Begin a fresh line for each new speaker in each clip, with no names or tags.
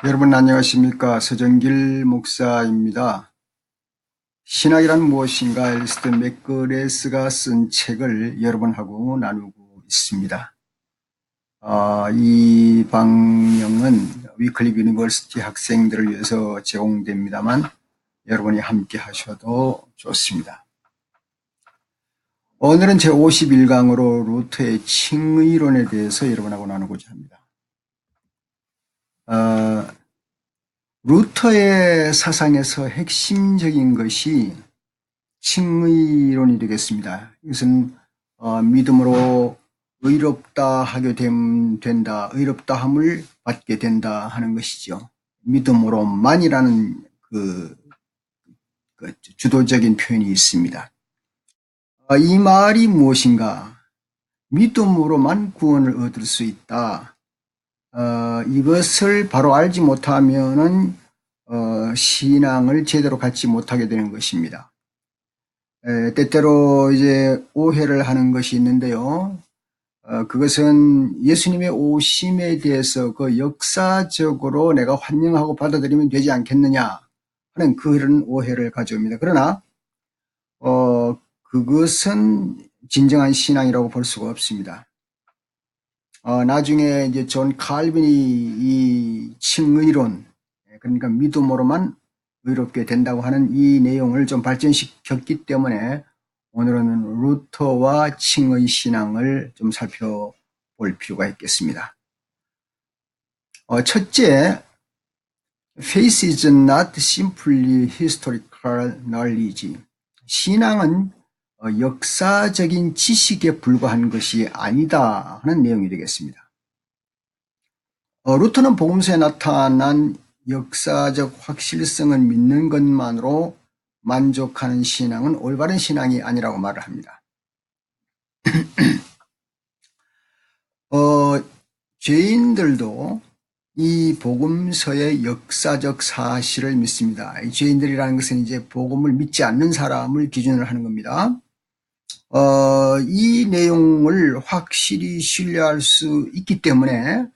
여러분 안녕하십니까? 서정길 목사입니다. 신학이란 무엇인가 엘스트 맥거레스가 쓴 책을 여러분하고 나누고 있습니다. 이 방영은 위클립 유니버시티 학생들을 위해서 제공됩니다만 여러분이 함께 하셔도 좋습니다. 오늘은 제51강으로 루터의 칭의론에 대해서 여러분하고 나누고자 합니다. 루터의 사상에서 핵심적인 것이 칭의론이 되겠습니다. 이것은 믿음으로 의롭다 하게 된다, 의롭다 함을 받게 된다 하는 것이죠. 믿음으로만이라는 그 주도적인 표현이 있습니다. 이 말이 무엇인가? 믿음으로만 구원을 얻을 수 있다. 이것을 바로 알지 못하면은 신앙을 제대로 갖지 못하게 되는 것입니다. 때때로 이제 오해를 하는 것이 있는데요. 그것은 예수님의 오심에 대해서 그 역사적으로 내가 환영하고 받아들이면 되지 않겠느냐 하는 그런 오해를 가져옵니다. 그러나 그것은 진정한 신앙이라고 볼 수가 없습니다. 나중에 이제 존 칼빈이 이 칭의론, 그러니까 믿음으로만 의롭게 된다고 하는 이 내용을 좀 발전시켰기 때문에 오늘은 루터와 칭의 신앙을 좀 살펴볼 필요가 있겠습니다. 첫째, faith is not simply historical knowledge. 신앙은 역사적인 지식에 불과한 것이 아니다 하는 내용이 되겠습니다. 루터는 복음서에 나타난 역사적 확실성을 믿는 것만으로 만족하는 신앙은 올바른 신앙이 아니라고 말을 합니다. 죄인들도 이 복음서의 역사적 사실을 믿습니다. 이 죄인들이라는 것은 이제 복음을 믿지 않는 사람을 기준으로 하는 겁니다. 이 내용을 확실히 신뢰할 수 있기 때문에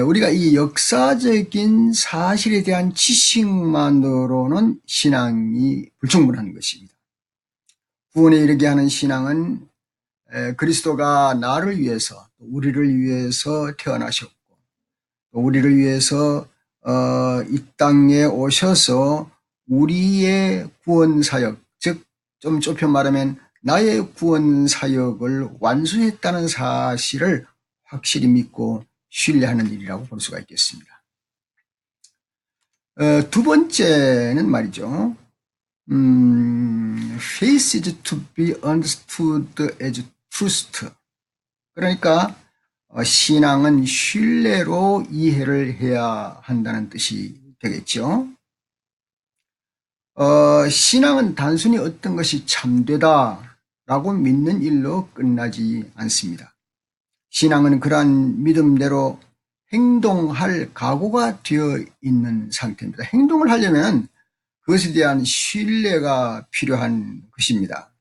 우리가 이 역사적인 사실에 대한 지식만으로는 신앙이 불충분한 것입니다. 구원에 이르게 하는 신앙은 그리스도가 나를 위해서, 우리를 위해서 태어나셨고, 우리를 위해서 이 땅에 오셔서 우리의 구원 사역, 즉 좀 좁혀 말하면 나의 구원 사역을 완수했다는 사실을 확실히 믿고 신뢰하는 일이라고 볼 수가 있겠습니다. 두 번째는 말이죠. Faith is to be understood as truth. 그러니까 신앙은 신뢰로 이해를 해야 한다는 뜻이 되겠죠. 신앙은 단순히 어떤 것이 참되다라고 믿는 일로 끝나지 않습니다. 신앙은 그러한 믿음대로 행동할 각오가 되어 있는 상태입니다. 행동을 하려면 그것에 대한 신뢰가 필요한 것입니다.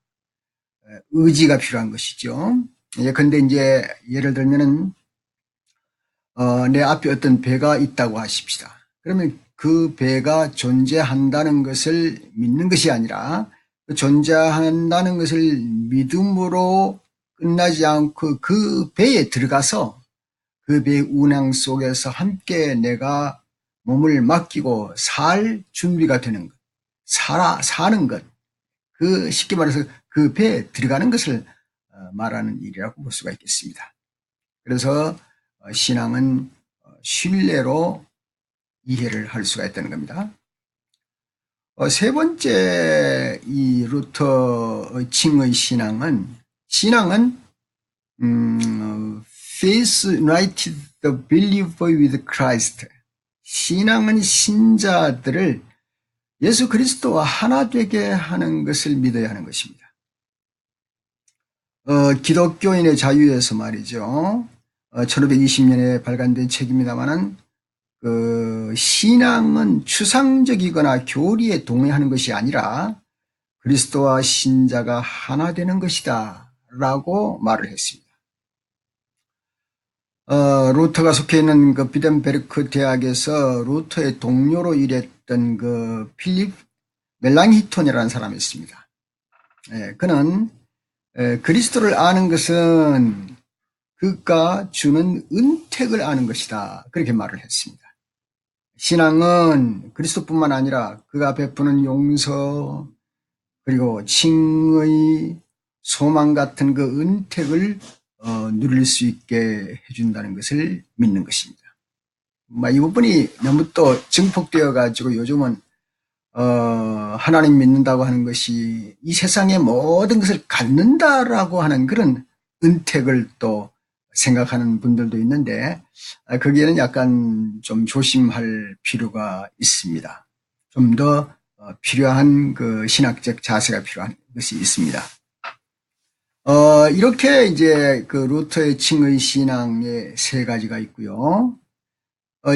의지가 필요한 것이죠. 예컨대 이제 예를 들면은 내 앞에 어떤 배가 있다고 하십시다. 그러면 그 배가 존재한다는 것을 믿는 것이 아니라 존재한다는 것을 믿음으로 끝나지 않고 그 배에 들어가서 그 배의 운항 속에서 함께 내가 몸을 맡기고 살 준비가 되는 것, 사는 것, 쉽게 말해서 그 배에 들어가는 것을 말하는 일이라고 볼 수가 있겠습니다. 그래서 신앙은 신뢰로 이해를 할 수가 있다는 겁니다. 세 번째 이 루터 칭의 신앙은 faith united the believer with Christ. 신앙은 신자들을 예수 그리스도와 하나 되게 하는 것을 믿어야 하는 것입니다. 기독교인의 자유에서 말이죠. 1520년에 발간된 책입니다만은 신앙은 추상적이거나 교리에 동의하는 것이 아니라 그리스도와 신자가 하나 되는 것이다 라고 말을 했습니다. 루터가 속해 있는 그 비덴베르크 대학에서 루터의 동료로 일했던 그 필립 멜랑히톤이라는 사람이 있습니다. 그는 그리스도를 아는 것은 그가 주는 은택을 아는 것이다. 그렇게 말을 했습니다. 신앙은 그리스도뿐만 아니라 그가 베푸는 용서 그리고 칭의, 소망 같은 그 은택을 누릴 수 있게 해준다는 것을 믿는 것입니다. 이 부분이 너무 또 증폭되어 가지고 요즘은 하나님 믿는다고 하는 것이 이 세상의 모든 것을 갖는다라고 하는 그런 은택을 또 생각하는 분들도 있는데 거기에는 약간 좀 조심할 필요가 있습니다. 좀 더 필요한 그 신학적 자세가 필요한 것이 있습니다. 이렇게 이제 그 루터의 칭의 신앙의 세 가지가 있고요.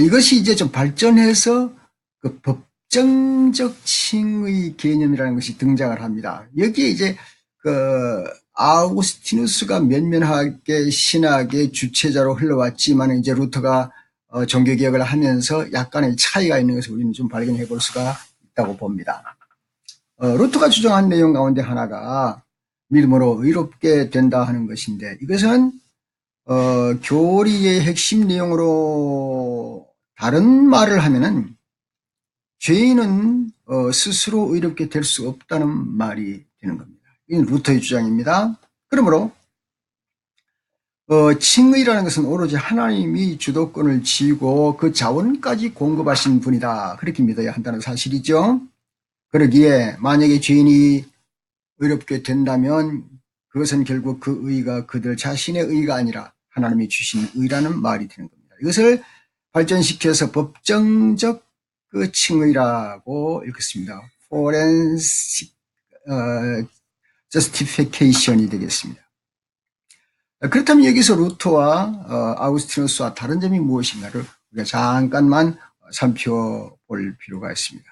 이것이 이제 좀 발전해서 그 법정적 칭의 개념이라는 것이 등장을 합니다. 여기에 이제 그 아우구스티누스가 면면하게 신학의 주체자로 흘러왔지만 이제 루터가 종교개혁을 하면서 약간의 차이가 있는 것을 우리는 좀 발견해 볼 수가 있다고 봅니다. 루터가 주장한 내용 가운데 하나가 믿음으로 의롭게 된다 하는 것인데 이것은 교리의 핵심 내용으로 다른 말을 하면은 죄인은 스스로 의롭게 될 수 없다는 말이 되는 겁니다. 이건 루터의 주장입니다. 그러므로 칭의라는 것은 오로지 하나님이 주도권을 쥐고 그 자원까지 공급하신 분이다. 그렇게 믿어야 한다는 사실이죠. 그러기에 만약에 죄인이 의롭게 된다면 그것은 결국 그 의가 그들 자신의 의가 아니라 하나님이 주신 의라는 말이 되는 겁니다. 이것을 발전시켜서 법정적 그 칭의라고 읽겠습니다. forensic justification이 되겠습니다. 그렇다면 여기서 루터와 아우구스티누스와 다른 점이 무엇인가를 우리가 잠깐만 살펴볼 필요가 있습니다.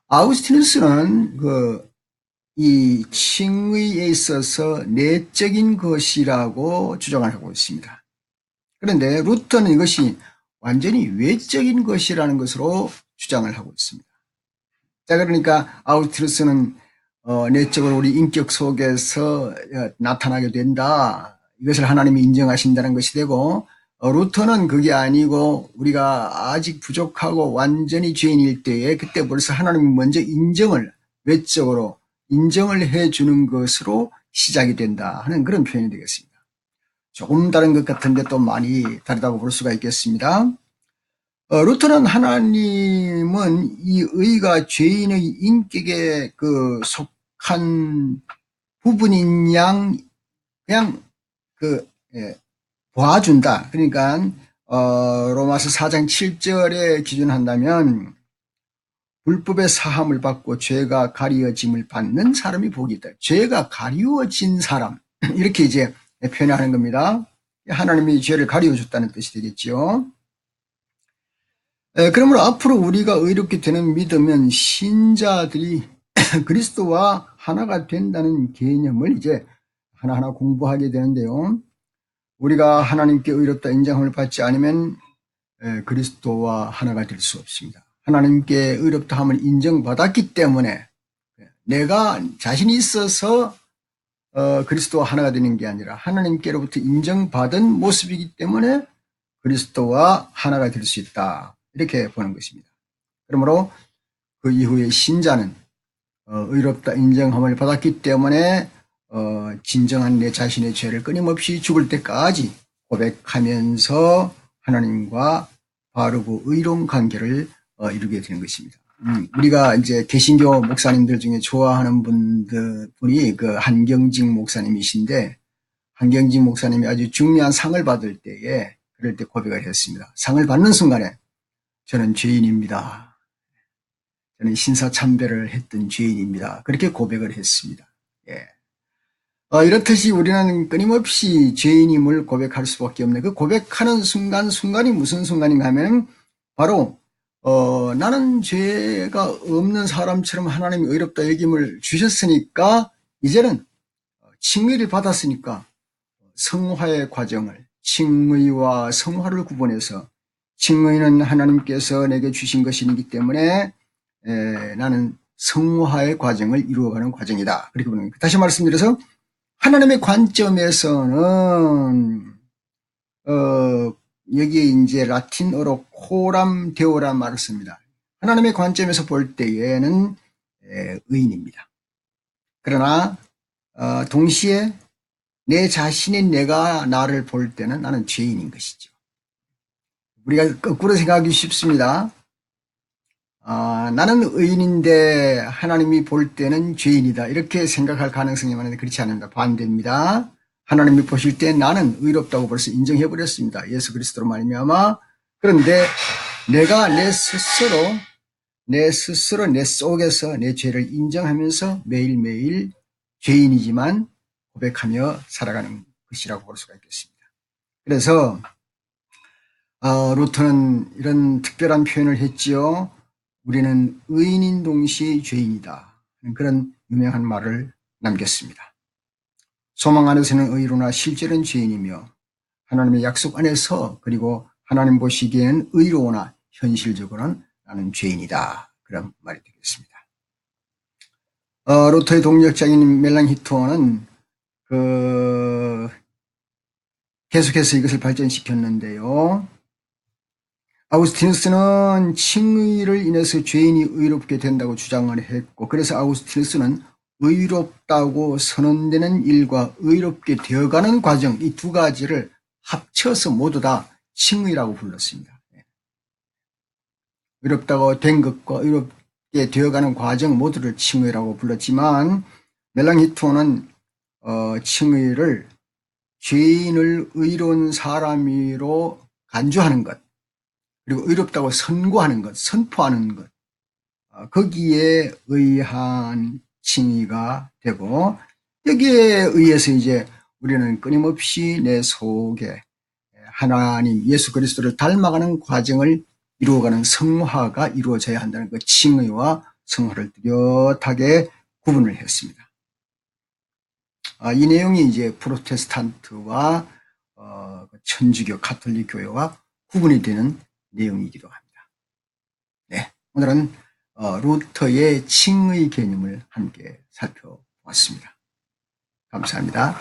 아우구스티누스는 이 칭의에 있어서 내적인 것이라고 주장을 하고 있습니다. 그런데 루터는 이것이 완전히 외적인 것이라는 것으로 주장을 하고 있습니다. 자, 그러니까 아우구스티누스는 내적으로 우리 인격 속에서 나타나게 된다. 이것을 하나님이 인정하신다는 것이 되고 루터는 그게 아니고 우리가 아직 부족하고 완전히 죄인일 때에 그때 벌써 하나님이 먼저 외적으로 인정을 해주는 것으로 시작이 된다 하는 그런 표현이 되겠습니다. 조금 다른 것 같은데 또 많이 다르다고 볼 수가 있겠습니다. 루터는 하나님은 이 의가 죄인의 인격에 속한 부분인 양 그냥 봐준다. 그러니까 로마서 4장 7절에 기준한다면 불법의 사함을 받고 죄가 가리워짐을 받는 사람이 복이 있다. 죄가 가리워진 사람 이렇게 이제 표현하는 겁니다. 하나님이 죄를 가리워줬다는 뜻이 되겠죠. 그러므로 앞으로 우리가 의롭게 되는 믿음은 신자들이 그리스도와 하나가 된다는 개념을 이제 하나하나 공부하게 되는데요. 우리가 하나님께 의롭다 인정함을 받지 않으면 그리스도와 하나가 될 수 없습니다. 하나님께 의롭다 함을 인정받았기 때문에 내가 자신이 있어서 그리스도와 하나가 되는 게 아니라 하나님께로부터 인정받은 모습이기 때문에 그리스도와 하나가 될 수 있다. 이렇게 보는 것입니다. 그러므로 그 이후에 신자는 의롭다 인정함을 받았기 때문에 진정한 내 자신의 죄를 끊임없이 죽을 때까지 고백하면서 하나님과 바르고 의로운 관계를 이루게 되는 것입니다. 우리가 이제 개신교 목사님들 중에 좋아하는 분이 그 한경직 목사님이신데 한경직 목사님이 아주 중요한 상을 받을 때에 그럴 때 고백을 했습니다. 상을 받는 순간에 저는 죄인입니다. 저는 신사참배를 했던 죄인입니다. 그렇게 고백을 했습니다. 예. 이렇듯이 우리는 끊임없이 죄인임을 고백할 수밖에 없는 그 고백하는 순간이 무슨 순간인가 하면 바로 나는 죄가 없는 사람처럼 하나님이 의롭다 여김을 주셨으니까 이제는 칭의를 받았으니까 성화의 과정을 칭의와 성화를 구분해서 칭의는 하나님께서 내게 주신 것이기 때문에 나는 성화의 과정을 이루어가는 과정이다. 그렇게 보는 거예요. 다시 말씀드려서 하나님의 관점에서는 여기에 이제 라틴어로 코람 데오란 말을 씁니다. 하나님의 관점에서 볼 때에는 의인입니다. 그러나 동시에 내 자신인 내가 나를 볼 때는 나는 죄인인 것이죠. 우리가 거꾸로 생각하기 쉽습니다. 나는 의인인데 하나님이 볼 때는 죄인이다. 이렇게 생각할 가능성이 많은데 그렇지 않습니다. 반대입니다. 하나님이 보실 때 나는 의롭다고 벌써 인정해버렸습니다. 예수 그리스도로 말미암아. 그런데 내가 내 스스로 내 속에서 내 죄를 인정하면서 매일매일 죄인이지만 고백하며 살아가는 것이라고 볼 수가 있겠습니다. 그래서 루터는 이런 특별한 표현을 했지요. 우리는 의인인 동시 죄인이다. 그런 유명한 말을 남겼습니다. 소망 안에서는 의로나 실제는 죄인이며 하나님의 약속 안에서 그리고 하나님 보시기에는 의로우나 현실적으로는 나는 죄인이다. 그런 말이 되겠습니다. 루터의 동력자인 멜랑히토는 계속해서 이것을 발전시켰는데요. 아우구스티누스는 칭의를 인해서 죄인이 의롭게 된다고 주장을 했고, 그래서 아우구스티누스는 의롭다고 선언되는 일과 의롭게 되어가는 과정, 이 두 가지를 합쳐서 모두 다 칭의라고 불렀습니다. 의롭다고 된 것과 의롭게 되어가는 과정 모두를 칭의라고 불렀지만, 멜랑히토는 칭의를 죄인을 의로운 사람으로 간주하는 것, 그리고 의롭다고 선고하는 것, 선포하는 것, 거기에 의한 칭의가 되고, 여기에 의해서 이제 우리는 끊임없이 내 속에 하나님 예수 그리스도를 닮아가는 과정을 이루어가는 성화가 이루어져야 한다는 그 칭의와 성화를 뚜렷하게 구분을 했습니다. 이 내용이 이제 프로테스탄트와 천주교 가톨릭 교회와 구분이 되는 내용이기도 합니다. 네, 오늘은 루터의 칭의 개념을 함께 살펴보았습니다. 감사합니다.